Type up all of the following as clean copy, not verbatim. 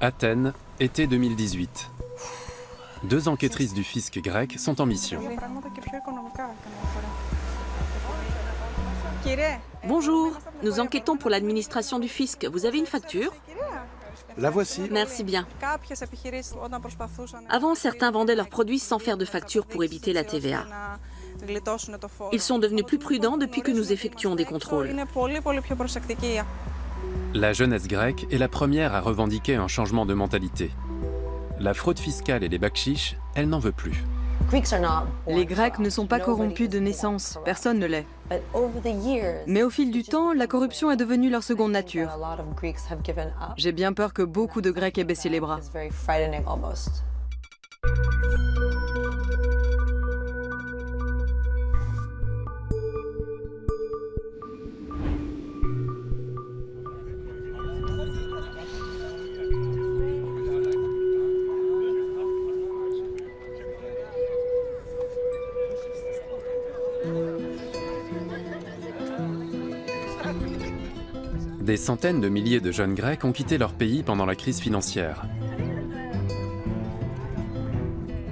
Athènes, été 2018. Deux enquêtrices du fisc grec sont en mission. Bonjour, nous enquêtons pour l'administration du fisc. Vous avez une facture? La voici. Merci bien. Avant, certains vendaient leurs produits sans faire de facture pour éviter la TVA. Ils sont devenus plus prudents depuis que nous effectuons des contrôles. La jeunesse grecque est la première à revendiquer un changement de mentalité. La fraude fiscale et les bakchiches, elle n'en veut plus. Les Grecs ne sont pas corrompus de naissance, personne ne l'est. Mais au fil du temps, la corruption est devenue leur seconde nature. J'ai bien peur que beaucoup de Grecs aient baissé les bras. Des centaines de milliers de jeunes Grecs ont quitté leur pays pendant la crise financière.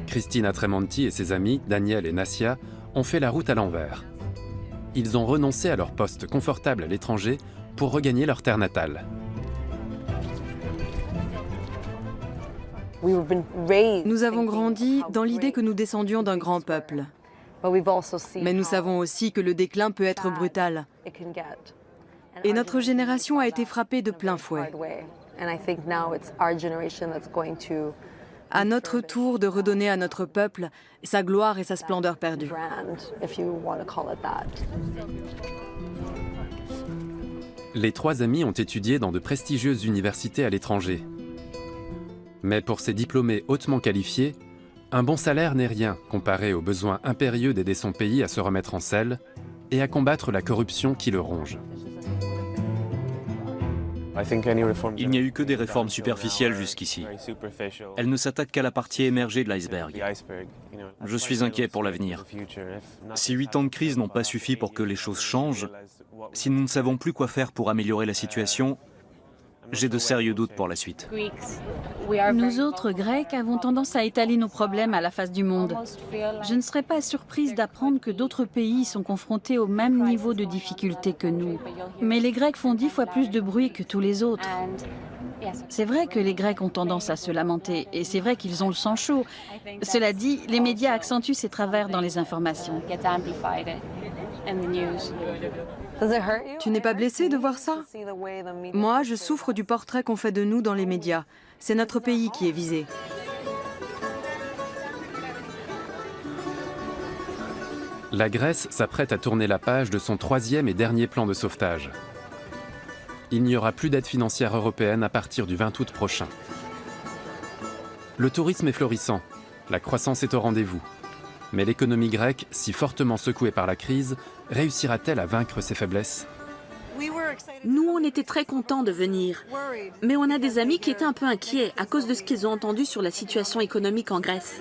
Christina Tremonti et ses amis, Daniel et Nassia, ont fait la route à l'envers. Ils ont renoncé à leur poste confortable à l'étranger pour regagner leur terre natale. Nous avons grandi dans l'idée que nous descendions d'un grand peuple. Mais nous savons aussi que le déclin peut être brutal. Et notre génération a été frappée de plein fouet. À notre tour de redonner à notre peuple sa gloire et sa splendeur perdue. Les trois amis ont étudié dans de prestigieuses universités à l'étranger. Mais pour ces diplômés hautement qualifiés, un bon salaire n'est rien comparé au besoin impérieux d'aider son pays à se remettre en selle et à combattre la corruption qui le ronge. Il n'y a eu que des réformes superficielles jusqu'ici. Elles ne s'attaquent qu'à la partie émergée de l'iceberg. Je suis inquiet pour l'avenir. Si 8 ans de crise n'ont pas suffi pour que les choses changent, si nous ne savons plus quoi faire pour améliorer la situation, j'ai de sérieux doutes pour la suite. Nous autres Grecs avons tendance à étaler nos problèmes à la face du monde. Je ne serais pas surprise d'apprendre que d'autres pays sont confrontés au même niveau de difficulté que nous. Mais les Grecs font 10 fois plus de bruit que tous les autres. C'est vrai que les Grecs ont tendance à se lamenter, et c'est vrai qu'ils ont le sang chaud. Cela dit, les médias accentuent ces travers dans les informations. Tu n'es pas blessé de voir ça? Moi, je souffre du portrait qu'on fait de nous dans les médias. C'est notre pays qui est visé. La Grèce s'apprête à tourner la page de son troisième et dernier plan de sauvetage. Il n'y aura plus d'aide financière européenne à partir du 20 août prochain. Le tourisme est florissant, la croissance est au rendez-vous. Mais l'économie grecque, si fortement secouée par la crise, réussira-t-elle à vaincre ses faiblesses? Nous, on était très contents de venir. Mais on a des amis qui étaient un peu inquiets à cause de ce qu'ils ont entendu sur la situation économique en Grèce.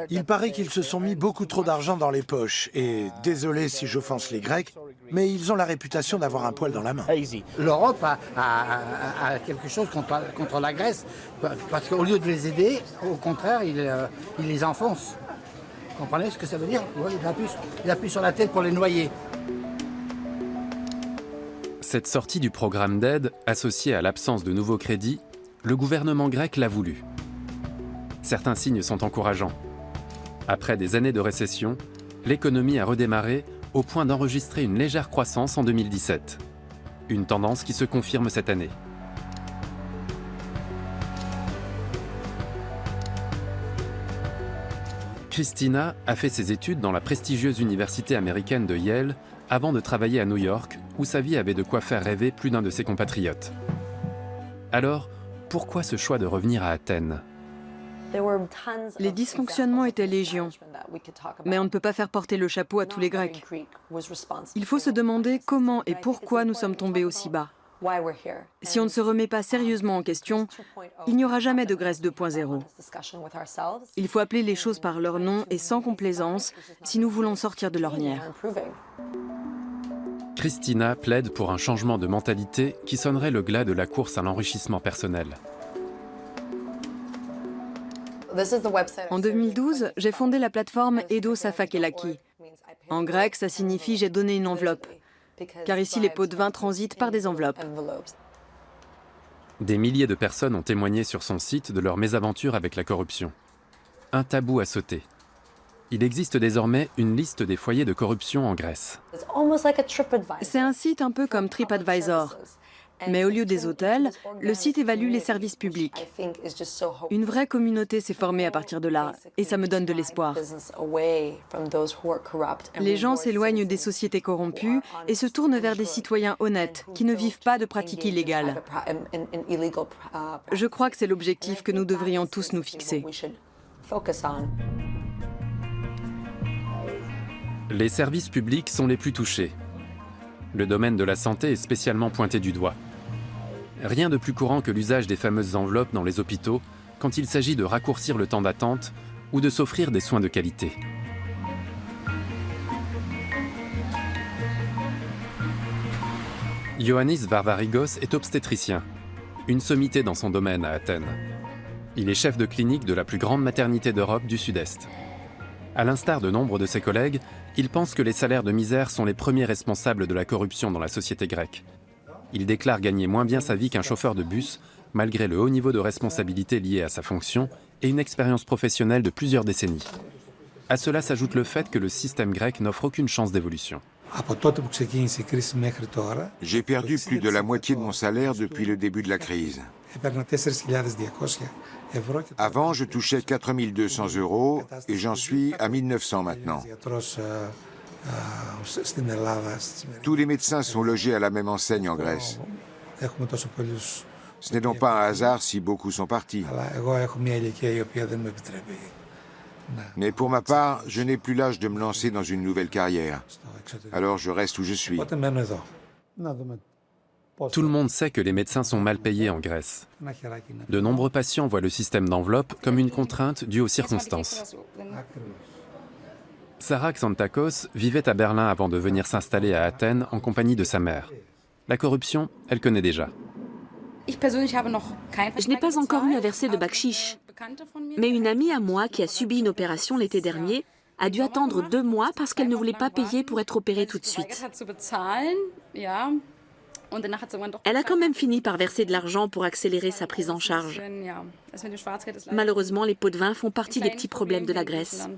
Il paraît qu'ils se sont mis beaucoup trop d'argent dans les poches. Et désolé si j'offense les Grecs, mais ils ont la réputation d'avoir un poil dans la main. L'Europe a quelque chose contre la Grèce, parce qu'au lieu de les aider, au contraire, il les enfonce. Vous comprenez ce que ça veut dire? Il appuie sur la tête pour les noyer. Cette sortie du programme d'aide, associée à l'absence de nouveaux crédits, le gouvernement grec l'a voulu. Certains signes sont encourageants. Après des années de récession, l'économie a redémarré au point d'enregistrer une légère croissance en 2017. Une tendance qui se confirme cette année. Christina a fait ses études dans la prestigieuse université américaine de Yale avant de travailler à New York, où sa vie avait de quoi faire rêver plus d'un de ses compatriotes. Alors, pourquoi ce choix de revenir à Athènes? Les dysfonctionnements étaient légion. Mais on ne peut pas faire porter le chapeau à tous les Grecs. Il faut se demander comment et pourquoi nous sommes tombés aussi bas. Si on ne se remet pas sérieusement en question, il n'y aura jamais de Grèce 2.0. Il faut appeler les choses par leur nom et sans complaisance si nous voulons sortir de l'ornière. Christina plaide pour un changement de mentalité qui sonnerait le glas de la course à l'enrichissement personnel. En 2012, j'ai fondé la plateforme Edo Safakelaki. En grec, ça signifie « j'ai donné une enveloppe », car ici les pots de vin transitent par des enveloppes. Des milliers de personnes ont témoigné sur son site de leur mésaventure avec la corruption. Un tabou à sauter. Il existe désormais une liste des foyers de corruption en Grèce. C'est un site un peu comme TripAdvisor. Mais au lieu des hôtels, le site évalue les services publics. Une vraie communauté s'est formée à partir de là, et ça me donne de l'espoir. Les gens s'éloignent des sociétés corrompues et se tournent vers des citoyens honnêtes, qui ne vivent pas de pratiques illégales. Je crois que c'est l'objectif que nous devrions tous nous fixer. Les services publics sont les plus touchés. Le domaine de la santé est spécialement pointé du doigt. Rien de plus courant que l'usage des fameuses enveloppes dans les hôpitaux quand il s'agit de raccourcir le temps d'attente ou de s'offrir des soins de qualité. Ioannis Varvarigos est obstétricien, une sommité dans son domaine à Athènes. Il est chef de clinique de la plus grande maternité d'Europe du Sud-Est. À l'instar de nombre de ses collègues, il pense que les salaires de misère sont les premiers responsables de la corruption dans la société grecque. Il déclare gagner moins bien sa vie qu'un chauffeur de bus, malgré le haut niveau de responsabilité lié à sa fonction et une expérience professionnelle de plusieurs décennies. À cela s'ajoute le fait que le système grec n'offre aucune chance d'évolution. J'ai perdu plus de la moitié de mon salaire depuis le début de la crise. Avant, je touchais 4 200 € et j'en suis à 1 900 maintenant. Tous les médecins sont logés à la même enseigne en Grèce. Ce n'est donc pas un hasard si beaucoup sont partis. Mais pour ma part, je n'ai plus l'âge de me lancer dans une nouvelle carrière. Alors je reste où je suis. Tout le monde sait que les médecins sont mal payés en Grèce. De nombreux patients voient le système d'enveloppe comme une contrainte due aux circonstances. Sarah Xantakos vivait à Berlin avant de venir s'installer à Athènes en compagnie de sa mère. La corruption, elle connaît déjà. Je n'ai pas encore eu à verser de bakshish. Mais une amie à moi qui a subi une opération l'été dernier a dû attendre 2 mois parce qu'elle ne voulait pas payer pour être opérée tout de suite. Elle a quand même fini par verser de l'argent pour accélérer sa prise en charge. Malheureusement, les pots de vin font partie des petits problèmes de la Grèce.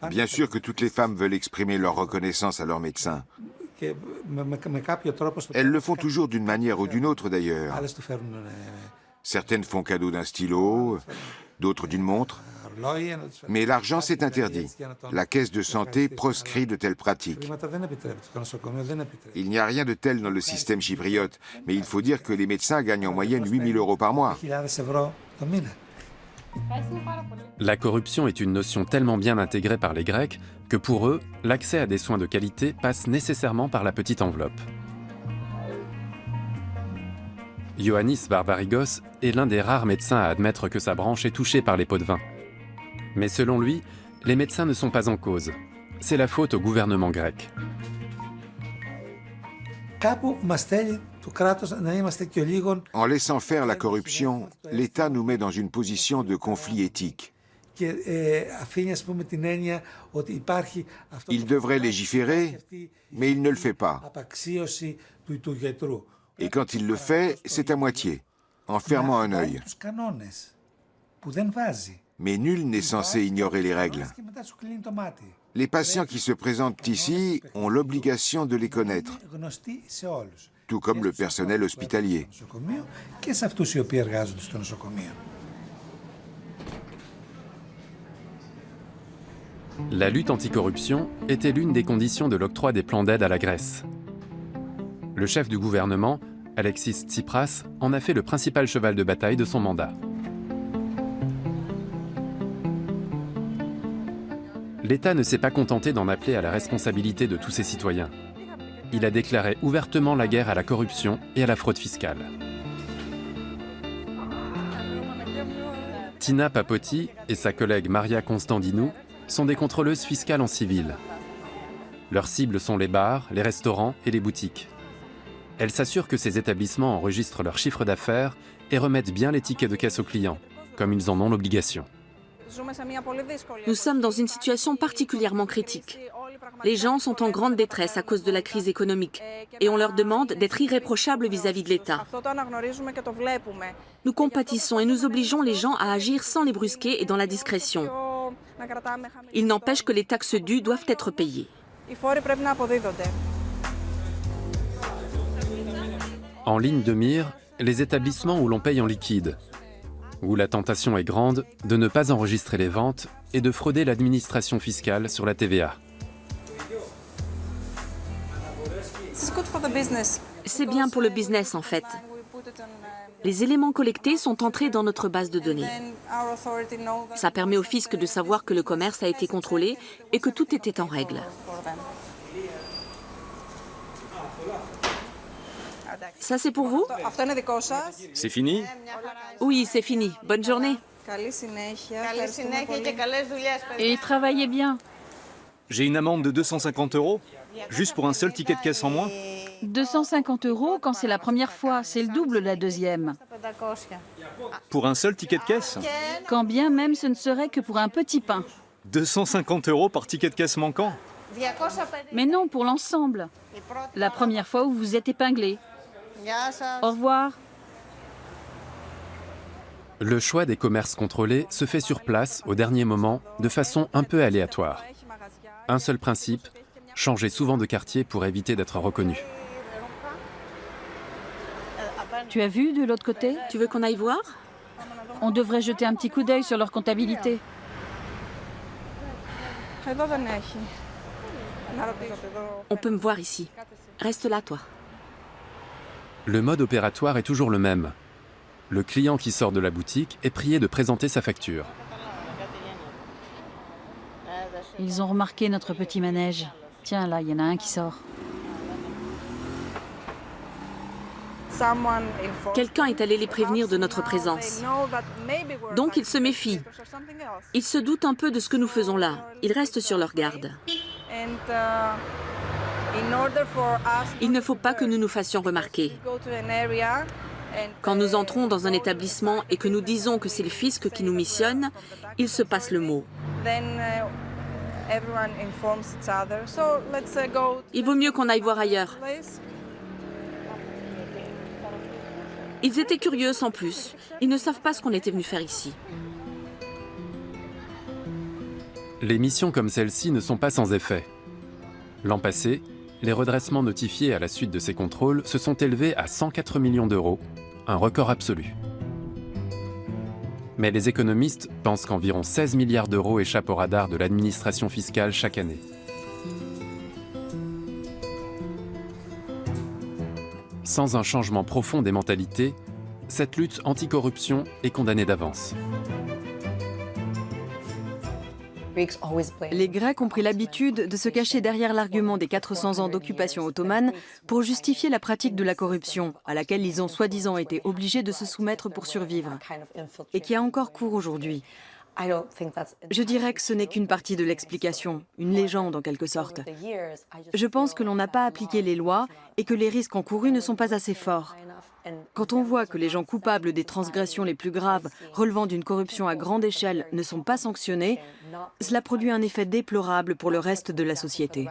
Bien sûr que toutes les femmes veulent exprimer leur reconnaissance à leur médecin. Elles le font toujours d'une manière ou d'une autre d'ailleurs. Certaines font cadeau d'un stylo, d'autres d'une montre. Mais l'argent, c'est interdit. La caisse de santé proscrit de telles pratiques. Il n'y a rien de tel dans le système chypriote, mais il faut dire que les médecins gagnent en moyenne 8 000 € par mois. La corruption est une notion tellement bien intégrée par les Grecs que pour eux, l'accès à des soins de qualité passe nécessairement par la petite enveloppe. Ioannis Varvarigos est l'un des rares médecins à admettre que sa branche est touchée par les pots de vin. Mais selon lui, les médecins ne sont pas en cause. C'est la faute au gouvernement grec. En laissant faire la corruption, l'État nous met dans une position de conflit éthique. Il devrait légiférer, mais il ne le fait pas. Et quand il le fait, c'est à moitié, en fermant un œil. Mais nul n'est censé ignorer les règles. Les patients qui se présentent ici ont l'obligation de les connaître, tout comme le personnel hospitalier. La lutte anticorruption était l'une des conditions de l'octroi des plans d'aide à la Grèce. Le chef du gouvernement, Alexis Tsipras, en a fait le principal cheval de bataille de son mandat. L'État ne s'est pas contenté d'en appeler à la responsabilité de tous ses citoyens. Il a déclaré ouvertement la guerre à la corruption et à la fraude fiscale. Tina Papoti et sa collègue Maria Constantinou sont des contrôleuses fiscales en civil. Leurs cibles sont les bars, les restaurants et les boutiques. Elle s'assure que ces établissements enregistrent leur chiffre d'affaires et remettent bien les tickets de caisse aux clients, comme ils en ont l'obligation. Nous sommes dans une situation particulièrement critique. Les gens sont en grande détresse à cause de la crise économique et on leur demande d'être irréprochables vis-à-vis de l'État. Nous compatissons et nous obligeons les gens à agir sans les brusquer et dans la discrétion. Il n'empêche que les taxes dues doivent être payées. En ligne de mire, les établissements où l'on paye en liquide, où la tentation est grande de ne pas enregistrer les ventes et de frauder l'administration fiscale sur la TVA. C'est bien pour le business en fait. Les éléments collectés sont entrés dans notre base de données. Ça permet au fisc de savoir que le commerce a été contrôlé et que tout était en règle. Ça c'est pour vous? C'est fini? Oui, c'est fini. Bonne journée. Et travaillez bien. J'ai une amende de 250 €, juste pour un seul ticket de caisse en moins? 250 € quand c'est la première fois, c'est le double la deuxième. Pour un seul ticket de caisse? Quand bien même ce ne serait que pour un petit pain. 250 € par ticket de caisse manquant? Mais non, pour l'ensemble. La première fois où vous êtes épinglé. Au revoir. Le choix des commerces contrôlés se fait sur place, au dernier moment, de façon un peu aléatoire. Un seul principe, changer souvent de quartier pour éviter d'être reconnu. Tu as vu de l'autre côté? Tu veux qu'on aille voir? On devrait jeter un petit coup d'œil sur leur comptabilité. On peut me voir ici. Reste là, toi. Le mode opératoire est toujours le même. Le client qui sort de la boutique est prié de présenter sa facture. Ils ont remarqué notre petit manège. Tiens, là, il y en a un qui sort. Quelqu'un est allé les prévenir de notre présence. Donc ils se méfient. Ils se doutent un peu de ce que nous faisons là. Ils restent sur leur garde. Il ne faut pas que nous nous fassions remarquer. Quand nous entrons dans un établissement et que nous disons que c'est le fisc qui nous missionne, il se passe le mot. Il vaut mieux qu'on aille voir ailleurs. Ils étaient curieux sans plus. Ils ne savent pas ce qu'on était venu faire ici. Les missions comme celle-ci ne sont pas sans effet. L'an passé, les redressements notifiés à la suite de ces contrôles se sont élevés à 104 millions d'euros, un record absolu. Mais les économistes pensent qu'environ 16 milliards d'euros échappent au radar de l'administration fiscale chaque année. Sans un changement profond des mentalités, cette lutte anticorruption est condamnée d'avance. Les Grecs ont pris l'habitude de se cacher derrière l'argument des 400 ans d'occupation ottomane pour justifier la pratique de la corruption, à laquelle ils ont soi-disant été obligés de se soumettre pour survivre, et qui a encore cours aujourd'hui. Je dirais que ce n'est qu'une partie de l'explication, une légende en quelque sorte. Je pense que l'on n'a pas appliqué les lois et que les risques encourus ne sont pas assez forts. Quand on voit que les gens coupables des transgressions les plus graves relevant d'une corruption à grande échelle ne sont pas sanctionnés, cela produit un effet déplorable pour le reste de la société.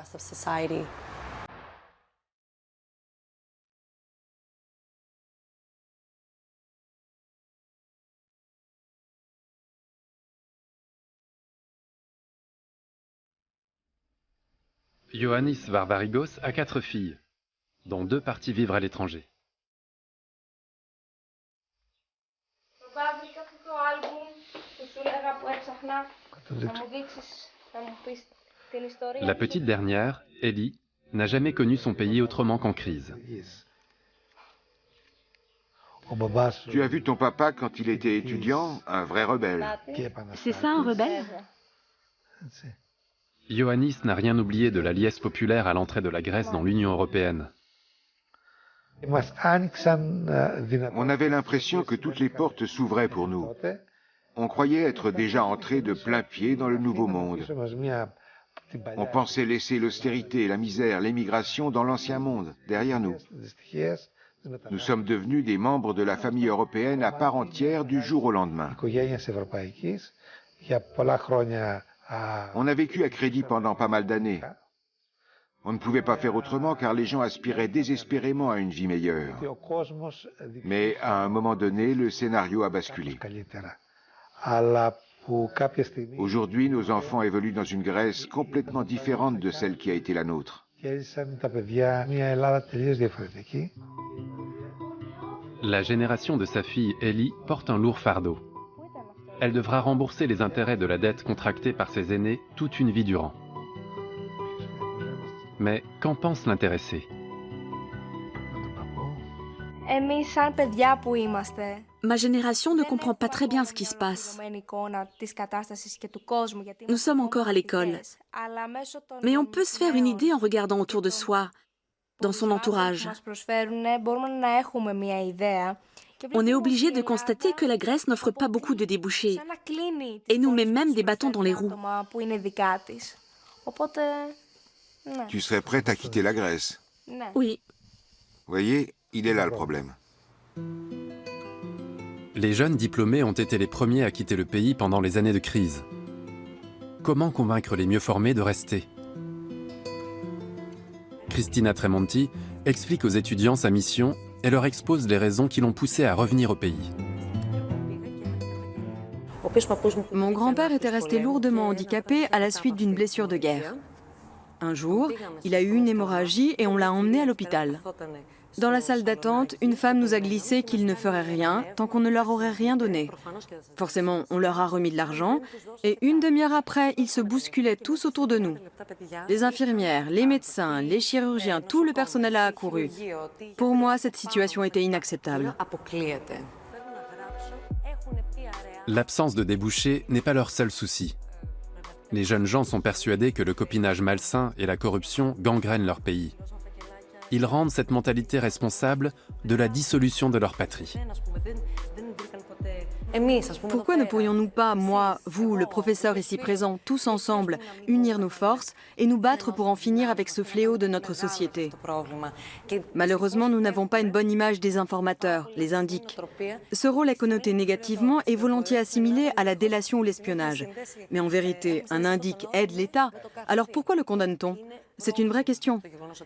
Ioannis Varvarigos a 4 filles, dont 2 parties vivre à l'étranger. La petite dernière, Ellie, n'a jamais connu son pays autrement qu'en crise. Tu as vu ton papa quand il était étudiant, un vrai rebelle. C'est ça un rebelle? Ioannis n'a rien oublié de la liesse populaire à l'entrée de la Grèce dans l'Union européenne. On avait l'impression que toutes les portes s'ouvraient pour nous. On croyait être déjà entrés de plein pied dans le nouveau monde. On pensait laisser l'austérité, la misère, l'émigration dans l'ancien monde, derrière nous. Nous sommes devenus des membres de la famille européenne à part entière du jour au lendemain. On a vécu à crédit pendant pas mal d'années. On ne pouvait pas faire autrement car les gens aspiraient désespérément à une vie meilleure. Mais à un moment donné, le scénario a basculé. Aujourd'hui, nos enfants évoluent dans une Grèce complètement différente de celle qui a été la nôtre. La génération de sa fille Ellie porte un lourd fardeau. Elle devra rembourser les intérêts de la dette contractée par ses aînés toute une vie durant. Mais qu'en pense l'intéressé? Ma génération ne comprend pas très bien ce qui se passe. Nous sommes encore à l'école. Mais on peut se faire une idée en regardant autour de soi, dans son entourage. On est obligé de constater que la Grèce n'offre pas beaucoup de débouchés et nous met même des bâtons dans les roues. Tu serais prête à quitter la Grèce? Oui. Voyez, il est là le problème. Les jeunes diplômés ont été les premiers à quitter le pays pendant les années de crise. Comment convaincre les mieux formés de rester? Cristina Tremonti explique aux étudiants sa mission et leur expose les raisons qui l'ont poussé à revenir au pays. Mon grand-père était resté lourdement handicapé à la suite d'une blessure de guerre. Un jour, il a eu une hémorragie et on l'a emmené à l'hôpital. Dans la salle d'attente, une femme nous a glissé qu'il ne ferait rien tant qu'on ne leur aurait rien donné. Forcément, on leur a remis de l'argent et une demi-heure après, ils se bousculaient tous autour de nous. Les infirmières, les médecins, les chirurgiens, tout le personnel a accouru. Pour moi, cette situation était inacceptable. L'absence de débouchés n'est pas leur seul souci. Les jeunes gens sont persuadés que le copinage malsain et la corruption gangrènent leur pays. Ils rendent cette mentalité responsable de la dissolution de leur patrie. Pourquoi ne pourrions-nous pas, moi, vous, le professeur ici présent, tous ensemble, unir nos forces et nous battre pour en finir avec ce fléau de notre société? Malheureusement, nous n'avons pas une bonne image des informateurs, les indiques. Ce rôle est connoté négativement et volontiers assimilé à la délation ou l'espionnage. Mais en vérité, un indique aide l'État, alors pourquoi le condamne-t-on? C'est une vraie question.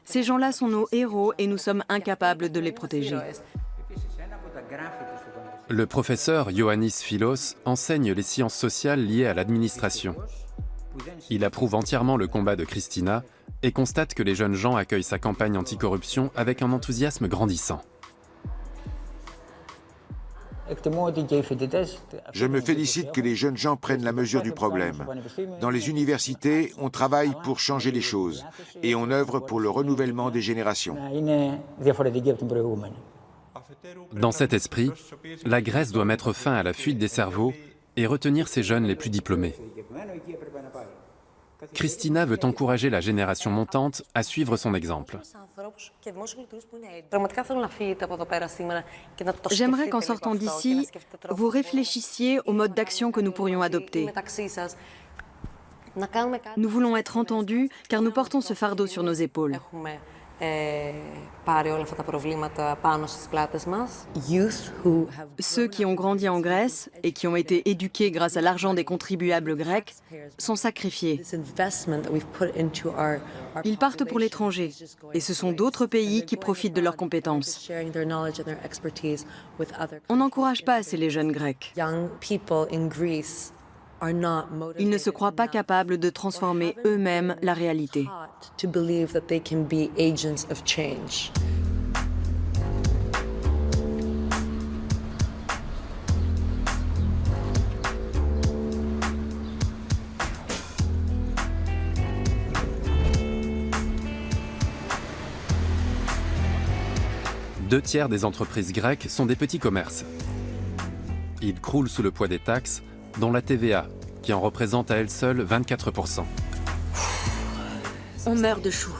Ces gens-là sont nos héros et nous sommes incapables de les protéger. Le professeur Ioannis Philos enseigne les sciences sociales liées à l'administration. Il approuve entièrement le combat de Cristina et constate que les jeunes gens accueillent sa campagne anticorruption avec un enthousiasme grandissant. Je me félicite que les jeunes gens prennent la mesure du problème. Dans les universités, on travaille pour changer les choses et on œuvre pour le renouvellement des générations. Dans cet esprit, la Grèce doit mettre fin à la fuite des cerveaux et retenir ses jeunes les plus diplômés. Cristina veut encourager la génération montante à suivre son exemple. J'aimerais qu'en sortant d'ici, vous réfléchissiez au mode d'action que nous pourrions adopter. Nous voulons être entendus car nous portons ce fardeau sur nos épaules. Ceux qui ont grandi en Grèce et qui ont été éduqués grâce à l'argent des contribuables grecs sont sacrifiés. Ils partent pour l'étranger et ce sont d'autres pays qui profitent de leurs compétences. On n'encourage pas assez les jeunes Grecs. Ils ne se croient pas capables de transformer eux-mêmes la réalité. Deux tiers des entreprises grecques sont des petits commerces. Ils croulent sous le poids des taxes, dont la TVA, qui en représente à elle seule 24%. On meurt de chaud.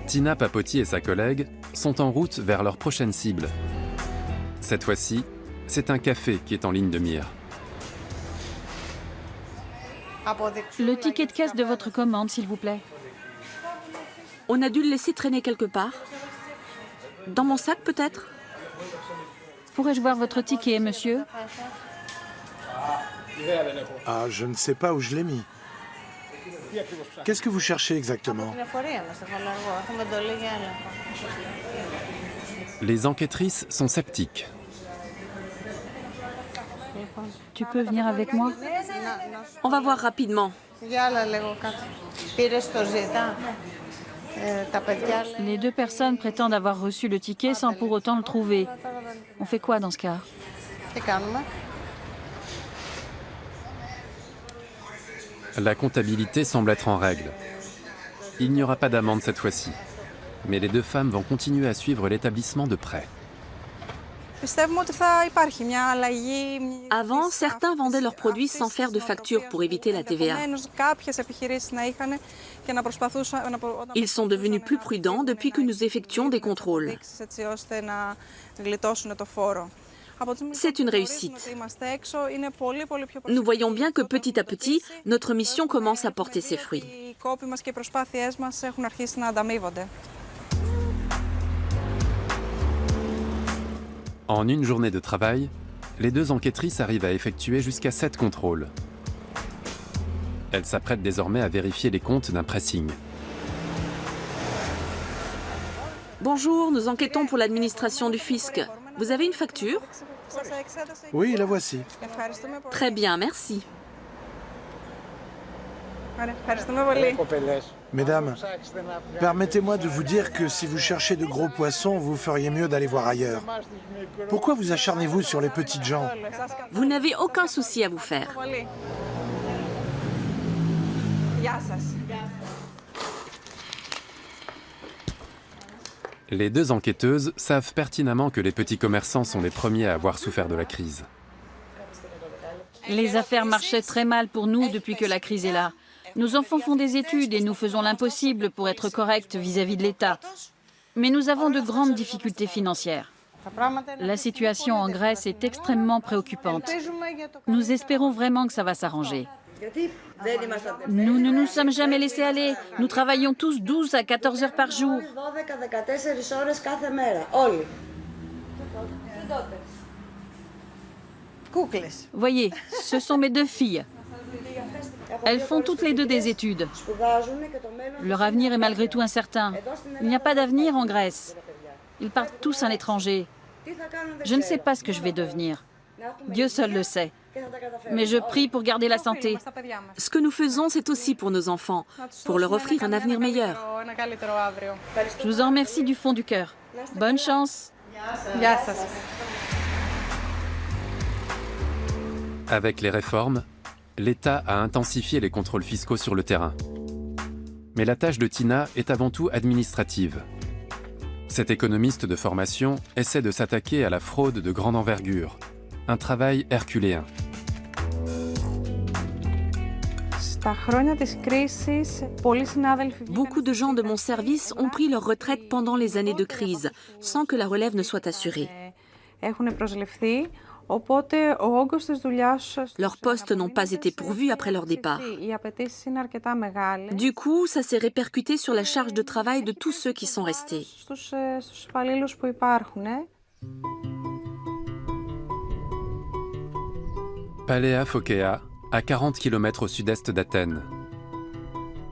Tina Papotti et sa collègue sont en route vers leur prochaine cible. Cette fois-ci, c'est un café qui est en ligne de mire. Le ticket de caisse de votre commande, s'il vous plaît. On a dû le laisser traîner quelque part. Dans mon sac, peut-être? Pourrais-je voir votre ticket, monsieur? Ah, je ne sais pas où je l'ai mis. Qu'est-ce que vous cherchez exactement? Les enquêtrices sont sceptiques. Tu peux venir avec moi? On va voir rapidement. Les deux personnes prétendent avoir reçu le ticket sans pour autant le trouver. On fait quoi dans ce cas? La comptabilité semble être en règle. Il n'y aura pas d'amende cette fois-ci. Mais les deux femmes vont continuer à suivre l'établissement de près. Avant, certains vendaient leurs produits sans faire de facture pour éviter la TVA. Ils sont devenus plus prudents depuis que nous effectuons des contrôles. C'est une réussite. Nous voyons bien que petit à petit, notre mission commence à porter ses fruits. En une journée de travail, les deux enquêtrices arrivent à effectuer jusqu'à 7 contrôles. Elles s'apprêtent désormais à vérifier les comptes d'un pressing. Bonjour, nous enquêtons pour l'administration du fisc. Vous avez une facture? Oui, la voici. Très bien, merci. Mesdames, permettez-moi de vous dire que si vous cherchez de gros poissons, vous feriez mieux d'aller voir ailleurs. Pourquoi vous acharnez-vous sur les petites gens? Vous n'avez aucun souci à vous faire. Les deux enquêteuses savent pertinemment que les petits commerçants sont les premiers à avoir souffert de la crise. Les affaires marchaient très mal pour nous depuis que la crise est là. Nos enfants font des études et nous faisons l'impossible pour être corrects vis-à-vis de l'État. Mais nous avons de grandes difficultés financières. La situation en Grèce est extrêmement préoccupante. Nous espérons vraiment que ça va s'arranger. Nous ne nous sommes jamais laissés aller. Nous travaillons tous 12 à 14 heures par jour. Voyez, ce sont mes deux filles. Elles font toutes les deux des études. Leur avenir est malgré tout incertain. Il n'y a pas d'avenir en Grèce. Ils partent tous à l'étranger. Je ne sais pas ce que je vais devenir. Dieu seul le sait. Mais je prie pour garder la santé. Ce que nous faisons, c'est aussi pour nos enfants, pour leur offrir un avenir meilleur. Je vous en remercie du fond du cœur. Bonne chance. Avec les réformes, l'État a intensifié les contrôles fiscaux sur le terrain. Mais la tâche de Tina est avant tout administrative. Cette économiste de formation essaie de s'attaquer à la fraude de grande envergure. Un travail herculéen. Beaucoup de gens de mon service ont pris leur retraite pendant les années de crise, sans que la relève ne soit assurée. Leurs postes n'ont pas été pourvus après leur départ. Du coup, ça s'est répercuté sur la charge de travail de tous ceux qui sont restés. Palea Phokea, à 40 km au sud-est d'Athènes.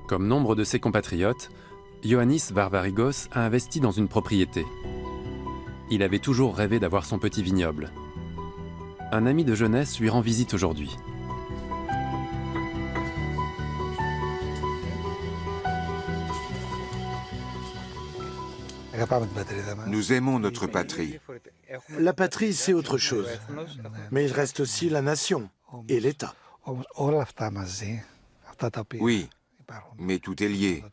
Comme nombre de ses compatriotes, Ioannis Varvarigos a investi dans une propriété. Il avait toujours rêvé d'avoir son petit vignoble. Un ami de jeunesse lui rend visite aujourd'hui. Nous aimons notre patrie. La patrie, c'est autre chose. Mais il reste aussi la nation et l'État. Oui, mais tout est lié.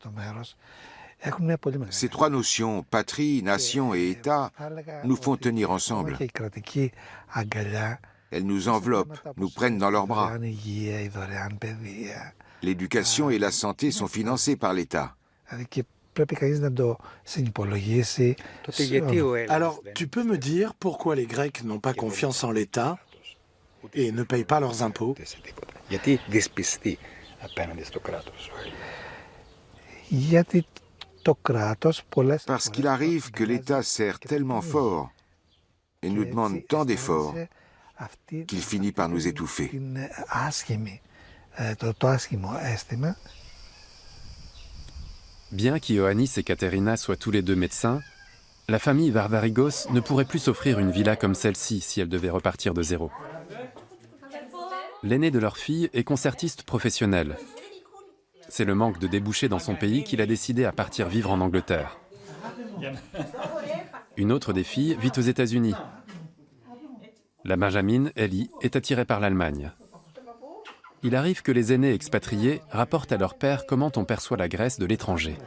Ces trois notions, patrie, nation et État, nous font tenir ensemble. Elles nous enveloppent, nous prennent dans leurs bras. L'éducation et la santé sont financées par l'État. Alors, tu peux me dire pourquoi les Grecs n'ont pas confiance en l'État et ne payent pas leurs impôts? Parce qu'il arrive que l'État sert tellement fort et nous demande tant d'efforts qu'il finit par nous étouffer. Bien qu'Ioannis et Katerina soient tous les deux médecins, la famille Varvarigos ne pourrait plus s'offrir une villa comme celle-ci si elle devait repartir de zéro. L'aîné de leur fille est concertiste professionnel. C'est le manque de débouchés dans son pays qu'il a décidé à partir vivre en Angleterre. Une autre des filles vit aux États-Unis. La Benjamine, Ellie, est attirée par l'Allemagne. Il arrive que les aînés expatriés rapportent à leur père comment on perçoit la Grèce de l'étranger.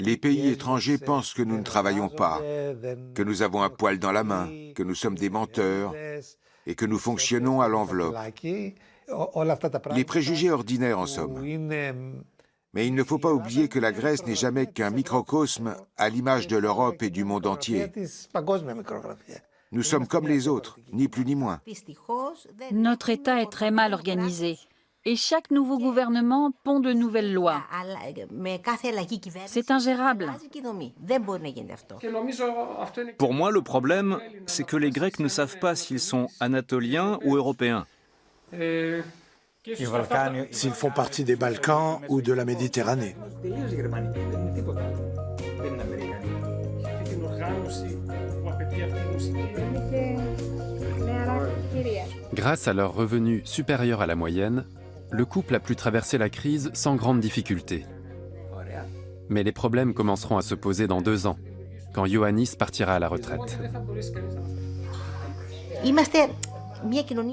Les pays étrangers pensent que nous ne travaillons pas, que nous avons un poil dans la main, que nous sommes des menteurs et que nous fonctionnons à l'enveloppe. Les préjugés ordinaires en somme. Mais il ne faut pas oublier que la Grèce n'est jamais qu'un microcosme à l'image de l'Europe et du monde entier. Nous sommes comme les autres, ni plus ni moins. Notre État est très mal organisé. Et chaque nouveau gouvernement pond de nouvelles lois. C'est ingérable. Pour moi, le problème, c'est que les Grecs ne savent pas s'ils sont anatoliens ou européens. S'ils font partie des Balkans ou de la Méditerranée. Grâce à leurs revenus supérieurs à la moyenne, le couple a pu traverser la crise sans grande difficulté. Mais les problèmes commenceront à se poser dans 2 ans, quand Ioannis partira à la retraite.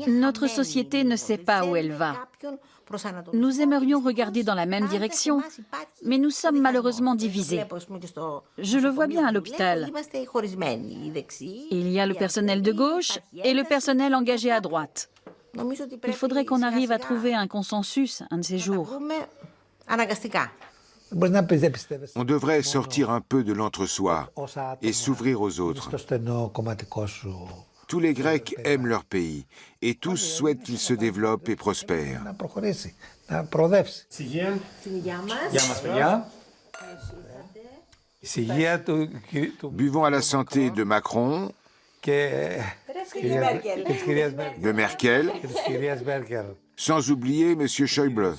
Notre société ne sait pas où elle va. Nous aimerions regarder dans la même direction, mais nous sommes malheureusement divisés. Je le vois bien à l'hôpital. Il y a le personnel de gauche et le personnel engagé à droite. Il faudrait qu'on arrive à trouver un consensus un de ces jours. On devrait sortir un peu de l'entre-soi et s'ouvrir aux autres. Tous les Grecs aiment leur pays et tous souhaitent qu'il se développe et prospère. Buvons à la santé de Macron, de Merkel, sans oublier M. Schäuble.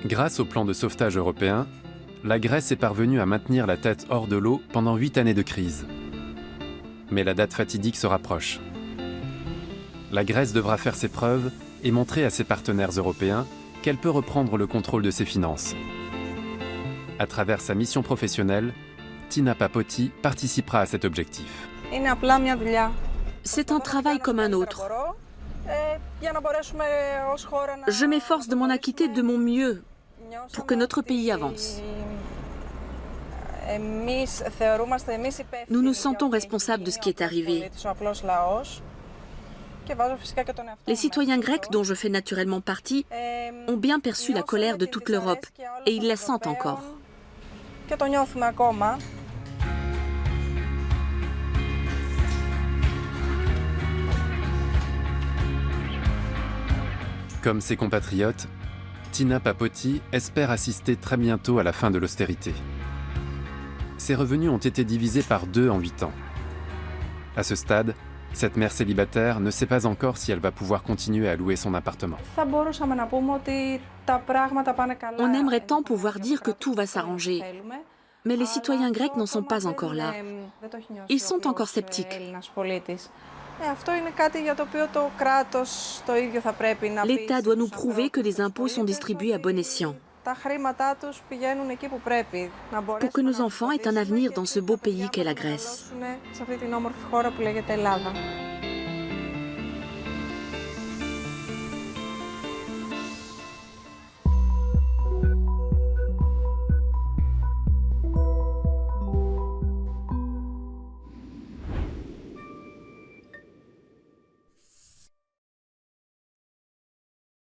Grâce au plan de sauvetage européen, la Grèce est parvenue à maintenir la tête hors de l'eau pendant 8 années de crise. Mais la date fatidique se rapproche. La Grèce devra faire ses preuves et montrer à ses partenaires européens qu'elle peut reprendre le contrôle de ses finances. À travers sa mission professionnelle, Tina Papoti participera à cet objectif. C'est un travail comme un autre. Je m'efforce de m'en acquitter de mon mieux pour que notre pays avance. Nous nous sentons responsables de ce qui est arrivé. Les citoyens grecs, dont je fais naturellement partie, ont bien perçu la colère de toute l'Europe et ils la sentent encore. Comme ses compatriotes, Tina Papoti espère assister très bientôt à la fin de l'austérité. Ses revenus ont été divisés par 2 en 8 ans. À ce stade, cette mère célibataire ne sait pas encore si elle va pouvoir continuer à louer son appartement. On aimerait tant pouvoir dire que tout va s'arranger, mais les citoyens grecs n'en sont pas encore là. Ils sont encore sceptiques. L'État doit nous prouver que les impôts sont distribués à bon escient, pour que nos enfants aient un avenir dans ce beau pays qu'est la Grèce.